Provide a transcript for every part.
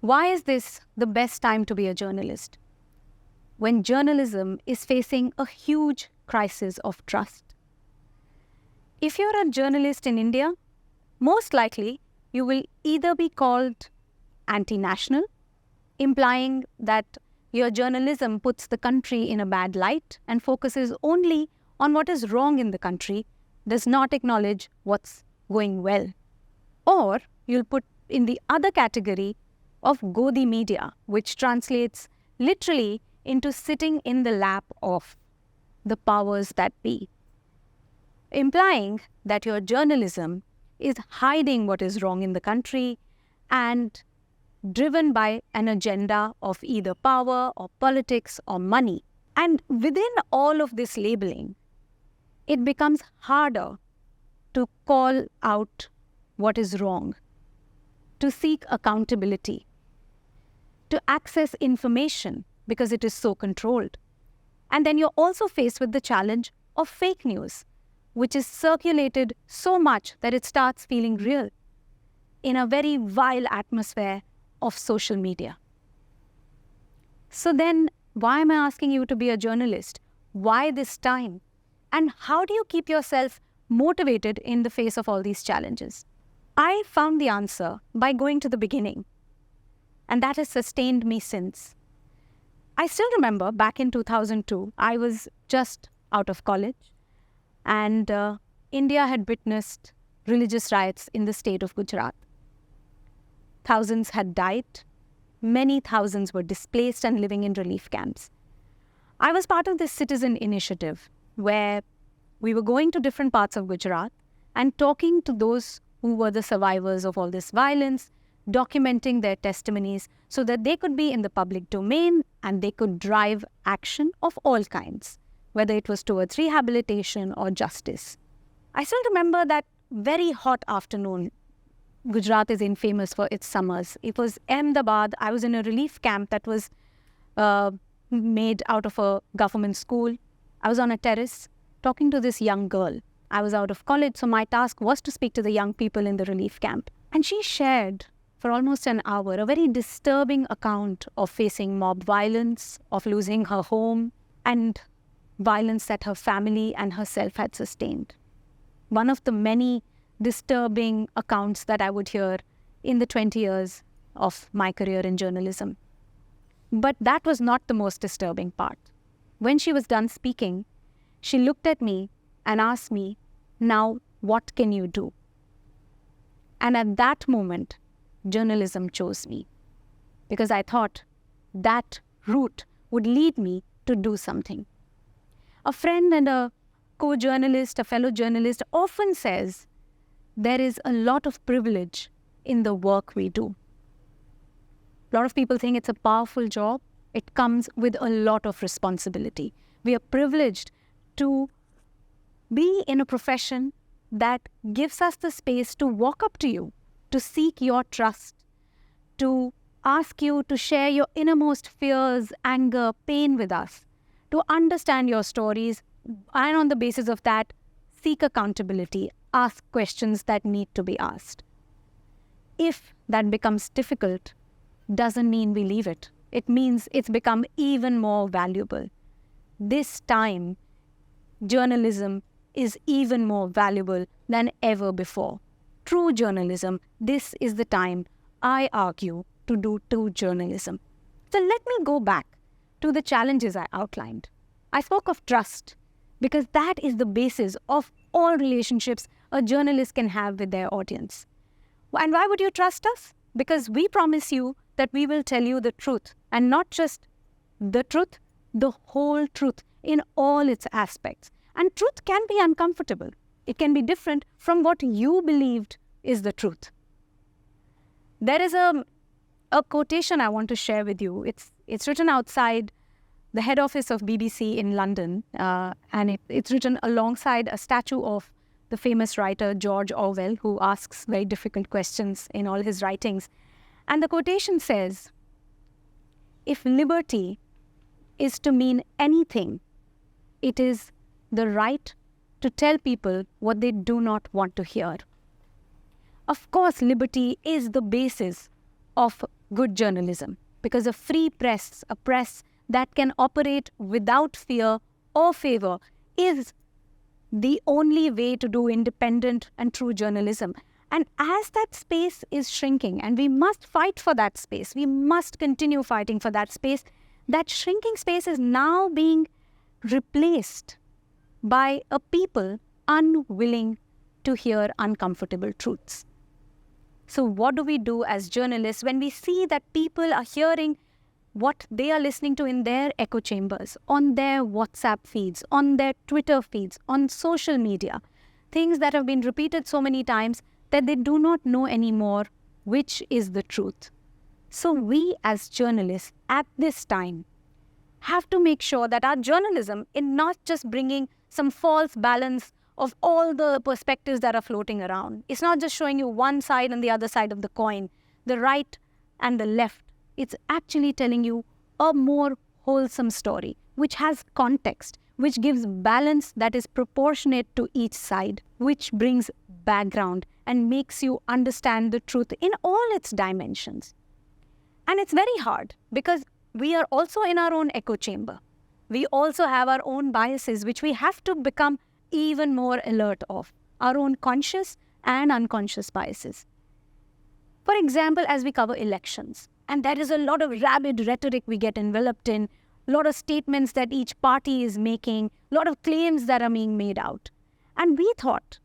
Why is this the best time to be a journalist? When journalism is facing a huge crisis of trust. If you're a journalist in India, most likely you will either be called anti-national, implying that your journalism puts the country in a bad light and focuses only on what is wrong in the country, does not acknowledge what's going well. Or you'll put in the other category of Godi media, which translates literally into sitting in the lap of the powers that be, implying that your journalism is hiding what is wrong in the country and driven by an agenda of either power or politics or money. And within all of this labeling, it becomes harder to call out what is wrong, to seek accountability, to access information because it is so controlled. And then you're also faced with the challenge of fake news, which is circulated so much that it starts feeling real in a very vile atmosphere of social media. So then, why am I asking you to be a journalist? Why this time? And how do you keep yourself motivated in the face of all these challenges? I found the answer by going to the beginning, and that has sustained me since. I still remember back in 2002, I was just out of college, and India had witnessed religious riots in the state of Gujarat. Thousands had died. Many thousands were displaced and living in relief camps. I was part of this citizen initiative where we were going to different parts of Gujarat and talking to those who were the survivors of all this violence, documenting their testimonies so that they could be in the public domain and they could drive action of all kinds, whether it was towards rehabilitation or justice. I still remember that very hot afternoon. Gujarat is infamous for its summers. It was Ahmedabad. I was in a relief camp that was made out of a government school. I was on a terrace talking to this young girl. I was out of college, so my task was to speak to the young people in the relief camp. And she shared for almost an hour a very disturbing account of facing mob violence, of losing her home, and violence that her family and herself had sustained. One of the many disturbing accounts that I would hear in the 20 years of my career in journalism. But that was not the most disturbing part. When she was done speaking, she looked at me and asked me, "Now, what can you do?" And at that moment, journalism chose me, because I thought that route would lead me to do something. A friend and a co-journalist, a fellow journalist, often says there is a lot of privilege in the work we do. A lot of people think it's a powerful job. It comes with a lot of responsibility. We are privileged to be in a profession that gives us the space to walk up to you, to seek your trust, to ask you to share your innermost fears, anger, pain with us, to understand your stories, and on the basis of that, seek accountability, ask questions that need to be asked. If that becomes difficult, doesn't mean we leave it. It means it's become even more valuable. This time, journalism is even more valuable than ever before. True journalism, this is the time, I argue, to do true journalism. So let me go back to the challenges I outlined. I spoke of trust because that is the basis of all relationships a journalist can have with their audience. And why would you trust us? Because we promise you that we will tell you the truth, and not just the truth, the whole truth in all its aspects. And truth can be uncomfortable. It can be different from what you believed is the truth. There is a quotation I want to share with you. It's written outside the head office of BBC in London, and it's written alongside a statue of the famous writer George Orwell, who asks very difficult questions in all his writings. And the quotation says, "If liberty is to mean anything, it is the right to tell people what they do not want to hear." Of course, liberty is the basis of good journalism, because a free press, a press that can operate without fear or favor, is the only way to do independent and true journalism. And as that space is shrinking, and we must fight for that space, we must continue fighting for that space, that shrinking space is now being replaced by a people unwilling to hear uncomfortable truths. So what do we do as journalists when we see that people are hearing what they are listening to in their echo chambers, on their WhatsApp feeds, on their Twitter feeds, on social media, things that have been repeated so many times that they do not know anymore which is the truth. So we as journalists at this time have to make sure that our journalism is not just bringing some false balance of all the perspectives that are floating around. It's not just showing you one side and the other side of the coin, the right and the left. It's actually telling you a more wholesome story, which has context, which gives balance that is proportionate to each side, which brings background and makes you understand the truth in all its dimensions. And it's very hard because we are also in our own echo chamber. We also have our own biases, which we have to become even more alert of, our own conscious and unconscious biases. For example, as we cover elections, and there is a lot of rabid rhetoric we get enveloped in, a lot of statements that each party is making, a lot of claims that are being made out. And we thought,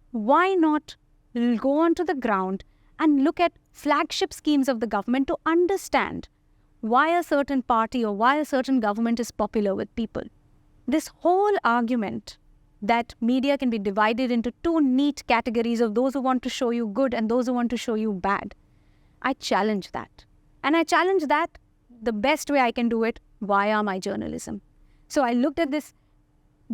why not go onto the ground and look at flagship schemes of the government to understand why a certain party or why a certain government is popular with people. This whole argument that media can be divided into two neat categories of those who want to show you good and those who want to show you bad, I challenge that. And I challenge that the best way I can do it via my journalism. So I looked at this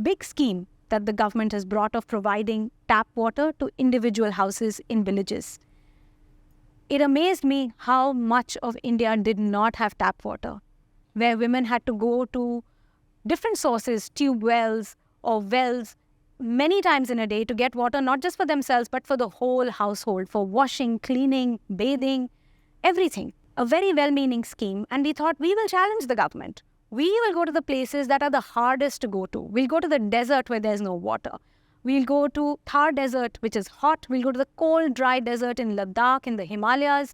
big scheme that the government has brought of providing tap water to individual houses in villages. It amazed me how much of India did not have tap water, where women had to go to different sources, tube wells or wells, many times in a day to get water, not just for themselves, but for the whole household, for washing, cleaning, bathing, everything. A very well-meaning scheme, and we thought we will challenge the government. We will go to the places that are the hardest to go to. We'll go to the desert where there's no water. We'll go to Thar Desert, which is hot. We'll go to the cold, dry desert in Ladakh, in the Himalayas.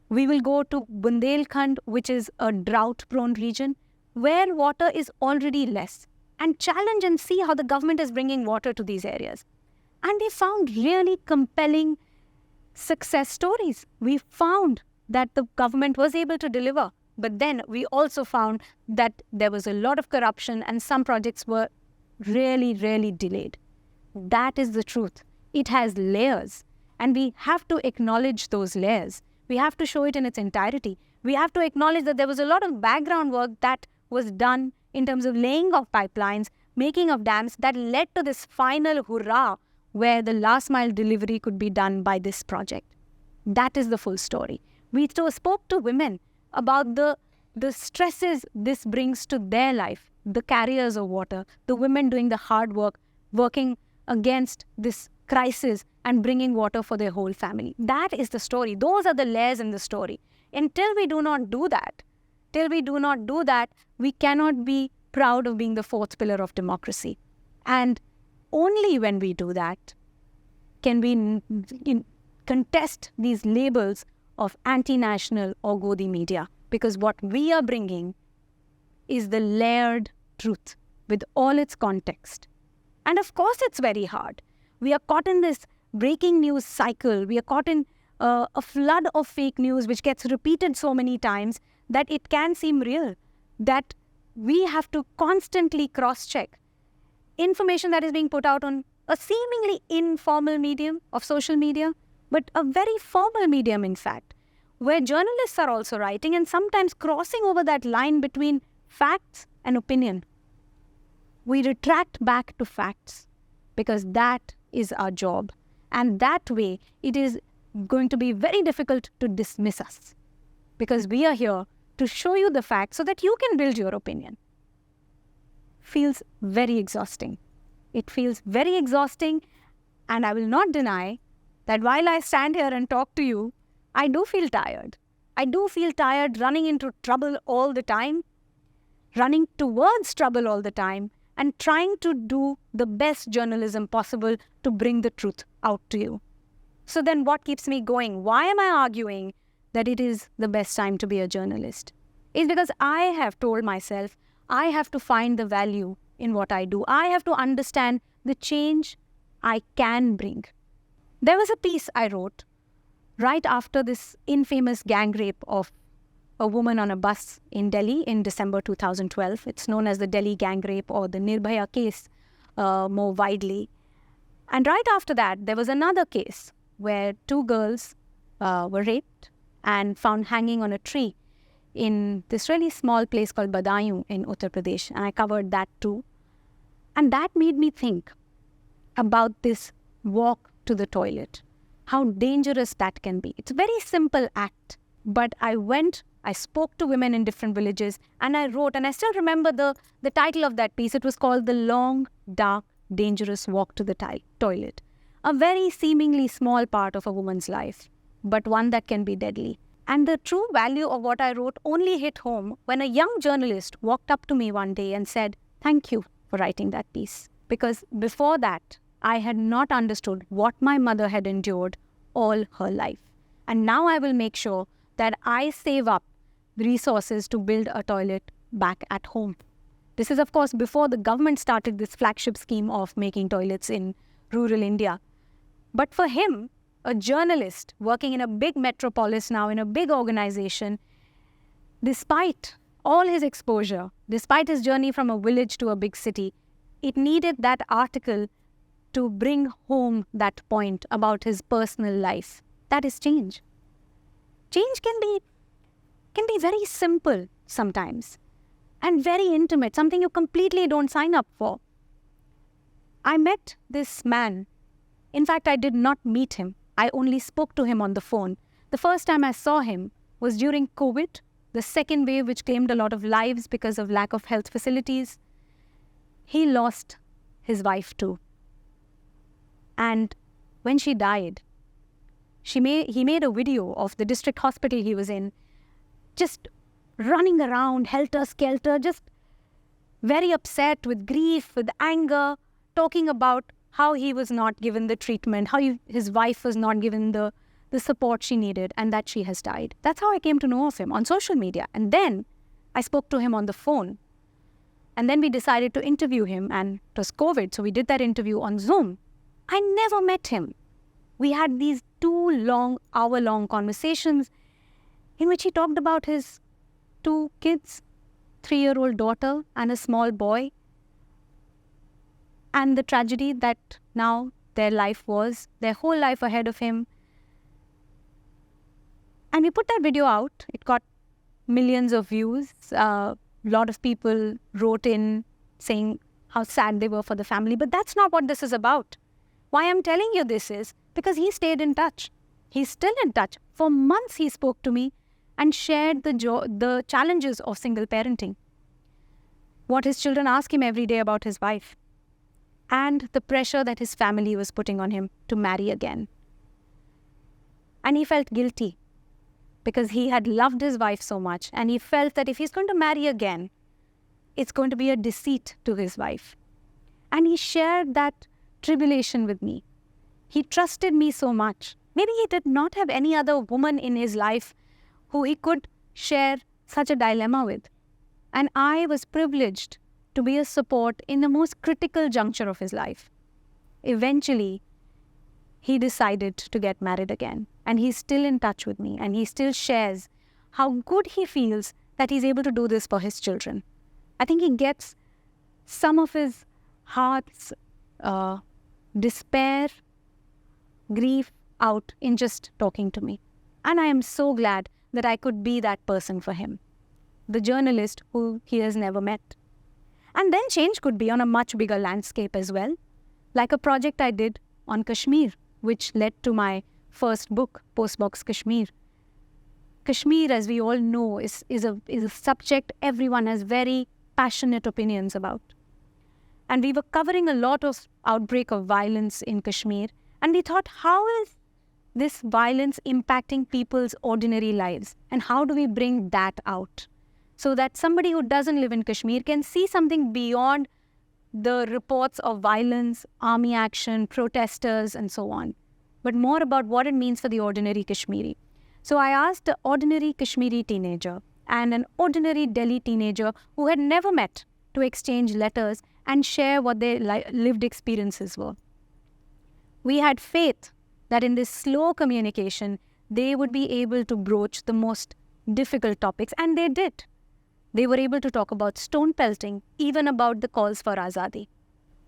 We will go to Bundelkhand, which is a drought-prone region, where water is already less, and challenge and see how the government is bringing water to these areas. And we found really compelling success stories. We found that the government was able to deliver. But then we also found that there was a lot of corruption and some projects were really, really delayed. That is the truth. It has layers, and we have to acknowledge those layers. We have to show it in its entirety. We have to acknowledge that there was a lot of background work that was done in terms of laying of pipelines, making of dams that led to this final hurrah where the last mile delivery could be done by this project. That is the full story. We spoke to women about the stresses this brings to their life, the carriers of water, the women doing the hard work, working against this crisis and bringing water for their whole family. That is the story. Those are the layers in the story. Until we do not do that, we cannot be proud of being the fourth pillar of democracy. And only when we do that can we contest these labels of anti-national or Godi media. Because what we are bringing is the layered truth with all its context. And of course it's very hard. We are caught in this breaking news cycle. We are caught in a flood of fake news which gets repeated so many times that it can seem real. That we have to constantly cross-check information that is being put out on a seemingly informal medium of social media, but a very formal medium in fact, where journalists are also writing and sometimes crossing over that line between facts and opinion. We retract back to facts because that is our job. And that way, it is going to be very difficult to dismiss us because we are here to show you the facts so that you can build your opinion. Feels very exhausting. It feels very exhausting, and I will not deny that while I stand here and talk to you, I do feel tired. I do feel tired running into trouble all the time, running towards trouble all the time, and trying to do the best journalism possible to bring the truth out to you. So then what keeps me going? Why am I arguing that it is the best time to be a journalist? It's because I have told myself I have to find the value in what I do. I have to understand the change I can bring. There was a piece I wrote right after this infamous gang rape of a woman on a bus in Delhi in December 2012. It's known as the Delhi gang rape or the Nirbhaya case more widely. And right after that, there was another case where 2 girls were raped and found hanging on a tree in this really small place called Badaयूं in Uttar Pradesh. And I covered that too. And that made me think about this walk to the toilet, how dangerous that can be. It's a very simple act. But I spoke to women in different villages, and I wrote, and I still remember the title of that piece. It was called The Long, Dark, Dangerous Walk to the Toilet. A very seemingly small part of a woman's life, but one that can be deadly. And the true value of what I wrote only hit home when a young journalist walked up to me one day and said, "Thank you for writing that piece." Because before that, I had not understood what my mother had endured all her life. And now I will make sure that I save up resources to build a toilet back at home. This is, of course, before the government started this flagship scheme of making toilets in rural India. But for him, a journalist working in a big metropolis now, in a big organization, despite all his exposure, despite his journey from a village to a big city, it needed that article to bring home that point about his personal life. That is change. Change can be very simple sometimes and very intimate, something you completely don't sign up for. I met this man. In fact, I did not meet him. I only spoke to him on the phone. The first time I saw him was during COVID, the second wave which claimed a lot of lives because of lack of health facilities. He lost his wife too. And when she died, he made a video of the district hospital he was in, just running around, helter-skelter, just very upset with grief, with anger, talking about how he was not given the treatment, how his wife was not given the support she needed, and that she has died. That's how I came to know of him, on social media. And then I spoke to him on the phone. And then we decided to interview him, and it was COVID, so we did that interview on Zoom. I never met him. We had these 2 long, hour-long conversations in which he talked about his 2 kids, 3-year-old daughter and a small boy, and the tragedy that now their whole life ahead of him. And we put that video out. It got millions of views. A lot of people wrote in saying how sad they were for the family. But that's not what this is about. Why I'm telling you this is because he stayed in touch. He's still in touch. For months he spoke to me and shared the challenges of single parenting. What his children ask him every day about his wife. And the pressure that his family was putting on him to marry again. And he felt guilty because he had loved his wife so much, and he felt that if he's going to marry again, it's going to be a deceit to his wife. And he shared that tribulation with me. He trusted me so much. Maybe he did not have any other woman in his life who he could share such a dilemma with. And I was privileged to be a support in the most critical juncture of his life. Eventually, he decided to get married again. And he's still in touch with me. And he still shares how good he feels that he's able to do this for his children. I think he gets some of his heart's despair, grief out in just talking to me. And I am so glad that I could be that person for him, the journalist who he has never met. And then change could be on a much bigger landscape as well, like a project I did on Kashmir, which led to my first book, Postbox Kashmir. Kashmir, as we all know, is a subject everyone has very passionate opinions about. And we were covering a lot of outbreak of violence in Kashmir. And we thought, how is this violence impacting people's ordinary lives? And how do we bring that out so that somebody who doesn't live in Kashmir can see something beyond the reports of violence, army action, protesters, and so on, but more about what it means for the ordinary Kashmiri? So I asked an ordinary Kashmiri teenager and an ordinary Delhi teenager who had never met to exchange letters and share what their lived experiences were. We had faith that in this slow communication, they would be able to broach the most difficult topics, and they did. They were able to talk about stone pelting, even about the calls for Azadi.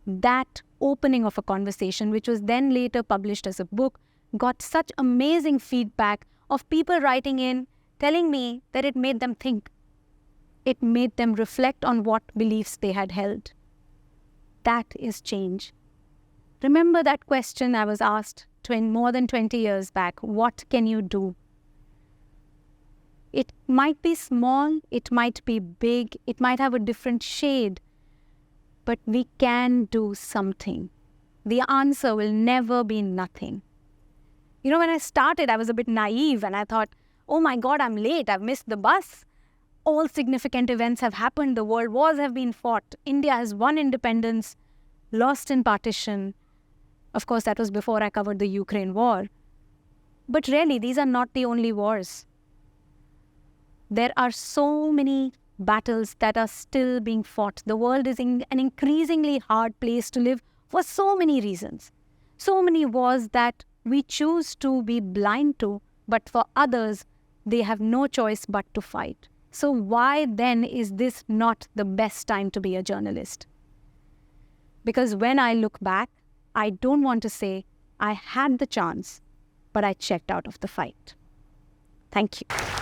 That opening of a conversation, which was then later published as a book, got such amazing feedback of people writing in, telling me that it made them think. It made them reflect on what beliefs they had held. That is change. Remember that question I was asked more than 20 years back, what can you do? It might be small, it might be big, it might have a different shade, but we can do something. The answer will never be nothing. You know, when I started, I was a bit naive and I thought, oh my God, I'm late, I've missed the bus. All significant events have happened, the world wars have been fought, India has won independence, lost in partition. Of course, that was before I covered the Ukraine war. But really, these are not the only wars. There are so many battles that are still being fought. The world is in an increasingly hard place to live for so many reasons. So many wars that we choose to be blind to, but for others, they have no choice but to fight. So why then is this not the best time to be a journalist? Because when I look back, I don't want to say I had the chance, but I checked out of the fight. Thank you.